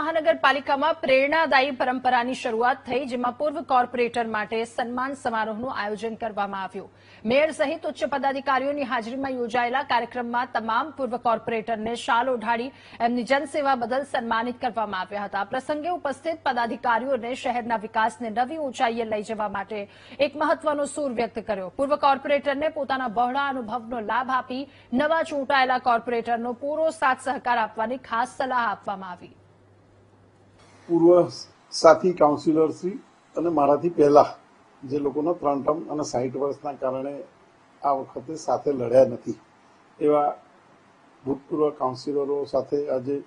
મહાનગરપાલિકામાં પ્રેરણાદાયી પરંપરાની શરૂઆત થઈ, જેમાં પૂર્વ કોર્પોરેટર માટે સન્માન સમારોહનું આયોજન કરવામાં આવ્યું. મેયર સહિત ઉચ્ચ પદાધિકારીઓની હાજરીમાં યોજાયેલા કાર્યક્રમમાં તમામ પૂર્વ કોર્પોરેટરને શાલ ઓઢાડી એમની જનસેવા બદલ સન્માનિત કરવામાં આવ્યા હતા. પ્રસંગે ઉપસ્થિત પદાધિકારીઓને શહેરના વિકાસને નવી ઊંચાઈએ લઈ જવા માટે એક મહત્વનો સૂર વ્યક્ત કર્યો. પૂર્વ કોર્પોરેટરને પોતાના બહોળા અનુભવનો લાભ આપી નવા ચૂંટાયેલા કોર્પોરેટરનો પૂરો સાથ સહકાર આપવાની ખાસ સલાહ આપવામાં આવી. પૂર્વ સાથી કાઉન્સિલર શ્રી અને મારાથી પહેલા જે લોકોનો 3 ટર્મ અને 60 વર્ષના કારણે આ વખતે સાથે લડ્યા નથી એવા ભૂતપૂર્વ કાઉન્સિલરો સાથે આજે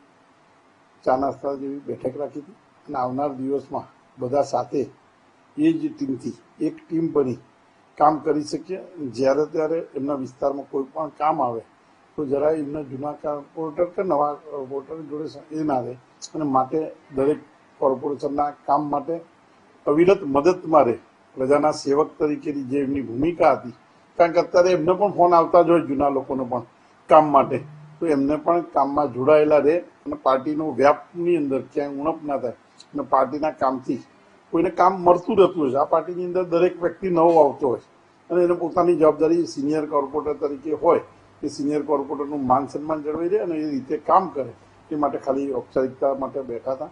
ચા નાસ્તા જેવી બેઠક રાખી હતી અને આવનાર દિવસમાં બધા સાથે એ જ ટીમથી એક ટીમ બની કામ કરી શકીએ. જ્યારે ત્યારે એમના વિસ્તારમાં કોઈ પણ કામ આવે તો જરાય એમના જૂના કોર્પોરેટર કે નવા કોર્પોરેટર જોડે એ ના રહે અને માટે દરેક કોર્પોરેશનના કામ માટે અવિરત મદદમાં રહે. પ્રજાના સેવક તરીકેની જે એમની ભૂમિકા હતી, કારણ કે અત્યારે એમને પણ ફોન આવતા જ હોય જૂના લોકોને પણ કામ માટે, તો એમને પણ કામમાં જોડાયેલા રહે અને પાર્ટીનો વ્યાપની અંદર ક્યાંય ઉણપ ના થાય અને પાર્ટીના કામથી કોઈને કામ મળતું રહેતું હોય છે. આ પાર્ટીની અંદર દરેક વ્યક્તિ નવો આવતો હોય અને એને પોતાની જવાબદારી સિનિયર કોર્પોરેટર તરીકે હોય કે સિનિયર કોર્પોરેટરનું માન સન્માન જળવાઈ રહે અને એ રીતે કામ કરે, એ માટે ખાલી ઔપચારિકતા માટે બેઠા હતા.